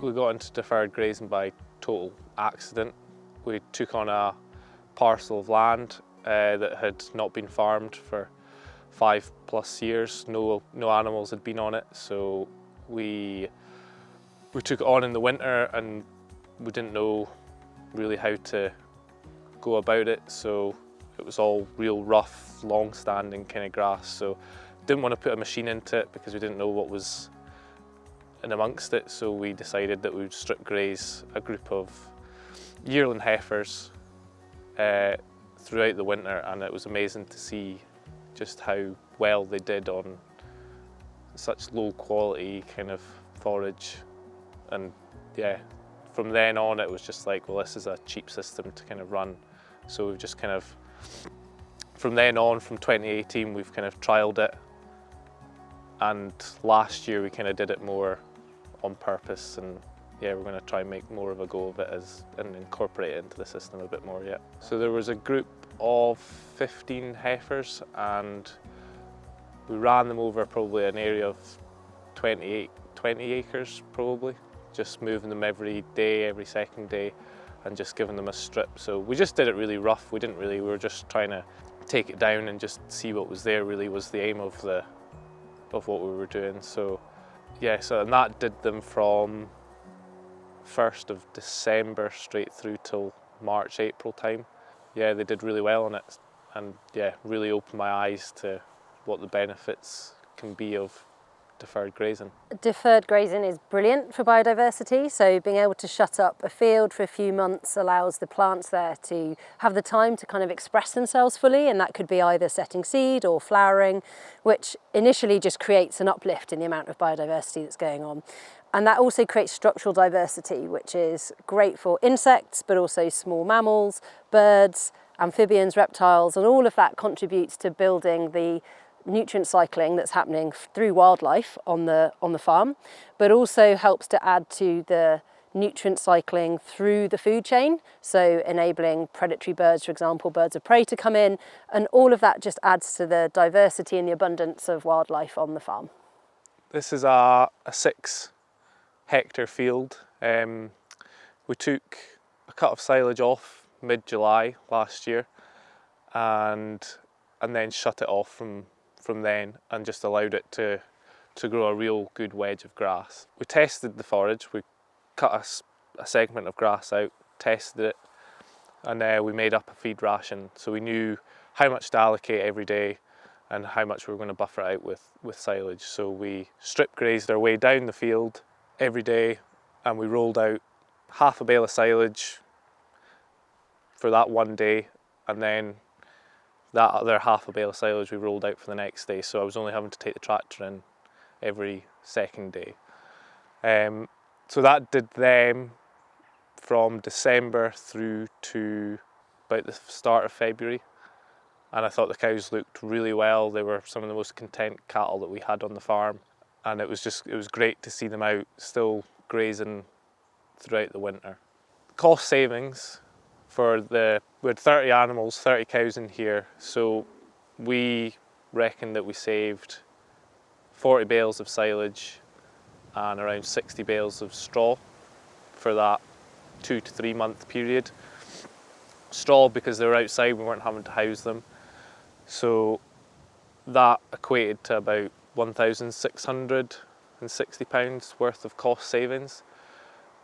We got into deferred grazing by total accident. We took on a parcel of land that had not been farmed for 5+ years. No animals had been on it, so we took it on in the winter and we didn't know really how to go about it, so it was all real rough, long-standing kind of grass, so didn't want to put a machine into it because we didn't know what was in amongst it, so we decided that we would strip graze a group of yearling heifers throughout the winter, and it was amazing to see just how well they did on such low quality kind of forage. And yeah, from then on it was just like, well, this is a cheap system to kind of run. So we've just kind of, from then on, from 2018, we've kind of trialled it. And last year we kind of did it more on purpose, and yeah, we're going to try and make more of a go of it and incorporate it into the system a bit more, yeah. So there was a group of 15 heifers and we ran them over probably an area of 20 acres probably, just moving them every day, every second day, and just giving them a strip. So we just did it really rough. We were just trying to take it down and just see what was there, really was the aim of what we were doing. So yeah, and that did them from 1st of December straight through till March, April time. Yeah, they did really well on it, and yeah, really opened my eyes to what the benefits can be of deferred grazing. Deferred grazing is brilliant for biodiversity, so being able to shut up a field for a few months allows the plants there to have the time to kind of express themselves fully, and that could be either setting seed or flowering, which initially just creates an uplift in the amount of biodiversity that's going on. And that also creates structural diversity, which is great for insects, but also small mammals, birds, amphibians, reptiles, and all of that contributes to building the nutrient cycling that's happening through wildlife on the farm, but also helps to add to the nutrient cycling through the food chain, so enabling predatory birds, for example, birds of prey to come in, and all of that just adds to the diversity and the abundance of wildlife on the farm. This is a 6-hectare field. We took a cut of silage off mid-July last year and then shut it off from then and just allowed it to grow a real good wedge of grass. We tested the forage, we cut a segment of grass out, tested it, and we made up a feed ration, so we knew how much to allocate every day and how much we were going to buffer it out with silage. So we strip grazed our way down the field every day, and we rolled out half a bale of silage for that one day, and then that other half a bale of silage we rolled out for the next day. So I was only having to take the tractor in every second day. So that did them from December through to about the start of February. And I thought the cows looked really well. They were some of the most content cattle that we had on the farm. And it was great to see them out still grazing throughout the winter. Cost savings we had 30 animals, 30 cows in here, so we reckon that we saved 40 bales of silage and around 60 bales of straw for that 2 to 3 month period. Straw because they were outside, we weren't having to house them, so that equated to about £1,660 worth of cost savings.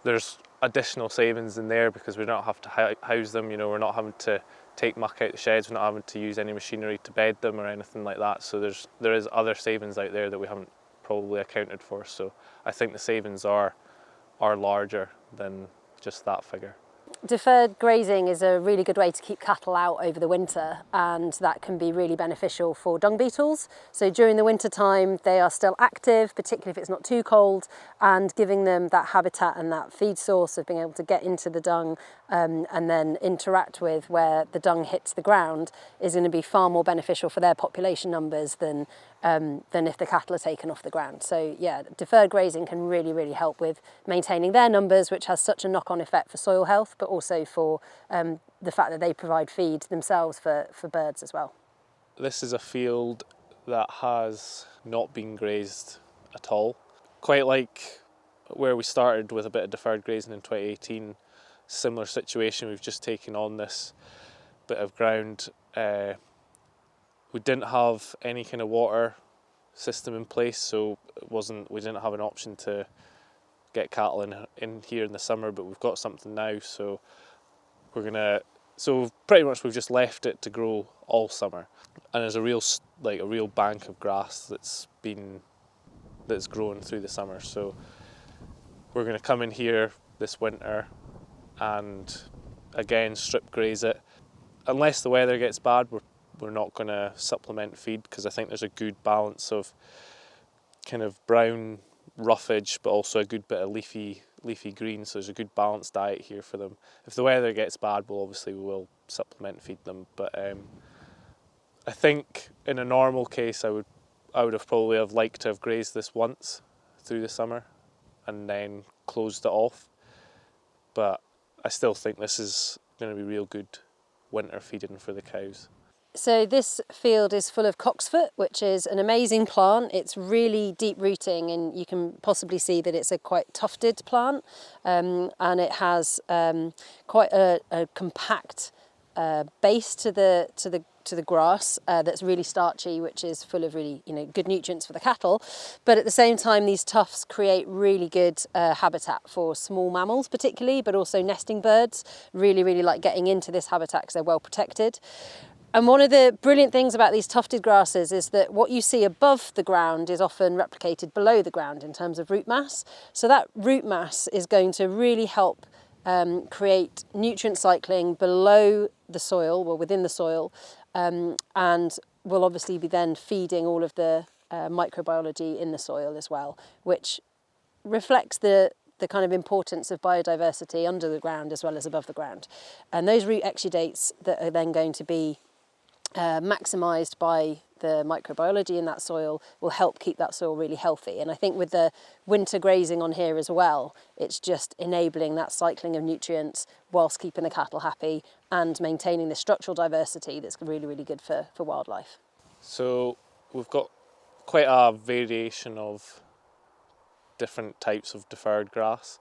There's additional savings in there because we don't have to house them, you know, we're not having to take muck out the sheds, we're not having to use any machinery to bed them or anything like that. So there is other savings out there that we haven't probably accounted for. So I think the savings are larger than just that figure. Deferred grazing is a really good way to keep cattle out over the winter, and that can be really beneficial for dung beetles. So during the winter time they are still active, particularly if it's not too cold, and giving them that habitat and that feed source of being able to get into the dung and then interact with where the dung hits the ground is going to be far more beneficial for their population numbers than if the cattle are taken off the ground. So yeah, deferred grazing can really, really help with maintaining their numbers, which has such a knock-on effect for soil health, but also for the fact that they provide feed themselves for birds as well. This is a field that has not been grazed at all. Quite like where we started with a bit of deferred grazing in 2018, similar situation. We've just taken on this bit of ground. We didn't have any kind of water system in place, so we didn't have an option to get cattle in here in the summer, but we've got something now, so pretty much we've just left it to grow all summer, and there's a real bank of grass that's grown through the summer. So we're going to come in here this winter and again strip graze it. Unless the weather gets bad, we're not going to supplement feed, because I think there's a good balance of kind of brown roughage but also a good bit of leafy green, so there's a good balanced diet here for them. If the weather gets bad, we will supplement feed them, but I think in a normal case I would have probably liked to have grazed this once through the summer and then closed it off, but I still think this is going to be real good winter feeding for the cows. So this field is full of cocksfoot, which is an amazing plant. It's really deep rooting, and you can possibly see that it's a quite tufted plant, and it has quite a compact base to the grass that's really starchy, which is full of really good nutrients for the cattle. But at the same time, these tufts create really good habitat for small mammals particularly, but also nesting birds really like getting into this habitat because they're well protected. And one of the brilliant things about these tufted grasses is that what you see above the ground is often replicated below the ground in terms of root mass. So that root mass is going to really help create nutrient cycling below the soil, well within the soil, and will obviously be then feeding all of the microbiology in the soil as well, which reflects the kind of importance of biodiversity under the ground as well as above the ground. And those root exudates that are then going to be maximised by the microbiology in that soil will help keep that soil really healthy. And I think with the winter grazing on here as well, it's just enabling that cycling of nutrients whilst keeping the cattle happy and maintaining the structural diversity that's really good for wildlife. So we've got quite a variation of different types of deferred grass.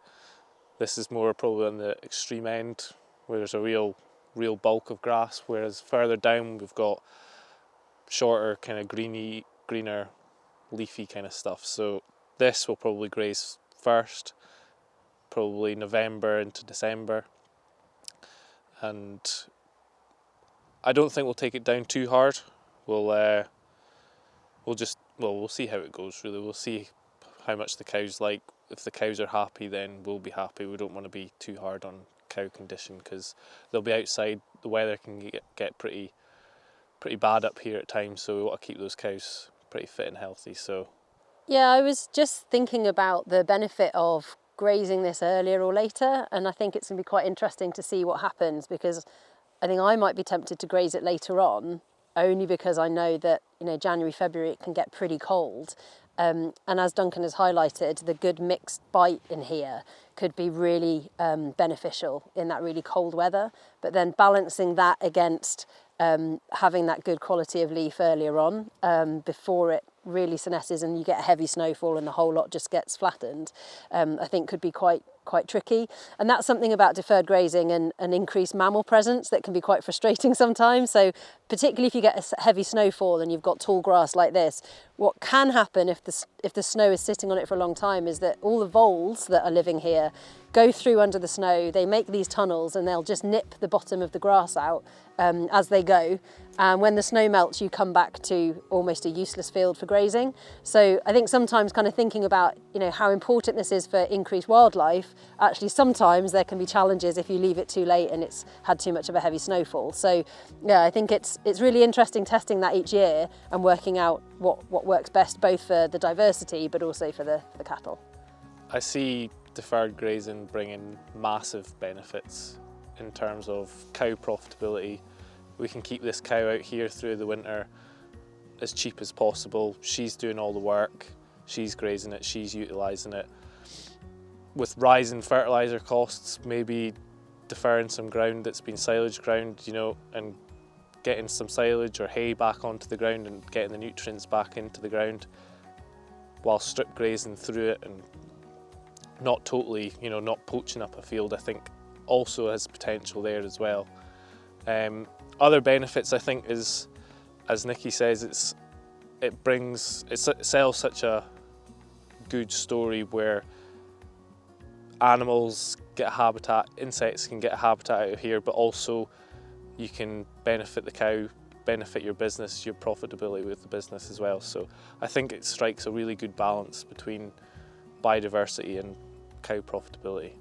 This is more probably on the extreme end where there's a real bulk of grass, whereas further down we've got shorter kind of greener leafy kind of stuff. So this will probably graze first, probably November into December, and I don't think we'll take it down too hard. We'll see how it goes really. We'll see how much the cows like. If the cows are happy, then we'll be happy. We don't want to be too hard on cow condition because they'll be outside. The weather can get pretty bad up here at times, so we want to keep those cows pretty fit and healthy. So yeah, I was just thinking about the benefit of grazing this earlier or later, and I think it's going to be quite interesting to see what happens, because I think I might be tempted to graze it later on, only because I know that January, February it can get pretty cold. And as Duncan has highlighted, the good mixed bite in here could be really beneficial in that really cold weather, but then balancing that against having that good quality of leaf earlier on before it really senesces and you get a heavy snowfall and the whole lot just gets flattened, I think could be quite tricky. And that's something about deferred grazing and an increased mammal presence that can be quite frustrating sometimes. So particularly if you get a heavy snowfall and you've got tall grass like this, what can happen if the snow is sitting on it for a long time is that all the voles that are living here go through under the snow, they make these tunnels and they'll just nip the bottom of the grass out as they go. And when the snow melts, you come back to almost a useless field for grazing. So I think sometimes kind of thinking about, how important this is for increased wildlife, actually sometimes there can be challenges if you leave it too late and it's had too much of a heavy snowfall. So yeah, I think it's really interesting testing that each year and working out what works best, both for the diversity, but also for the cattle. I see deferred grazing bringing massive benefits in terms of cow profitability. We can keep this cow out here through the winter as cheap as possible. She's doing all the work, she's grazing it, she's utilising it. With rising fertiliser costs, maybe deferring some ground that's been silage ground, and getting some silage or hay back onto the ground and getting the nutrients back into the ground while strip grazing through it and not totally, not poaching up a field, I think also has potential there as well. Other benefits, I think, is, as Nikki says, it sells such a good story where animals get a habitat, insects can get a habitat out of here, but also you can benefit the cow, benefit your business, your profitability with the business as well. So I think it strikes a really good balance between biodiversity and cow profitability.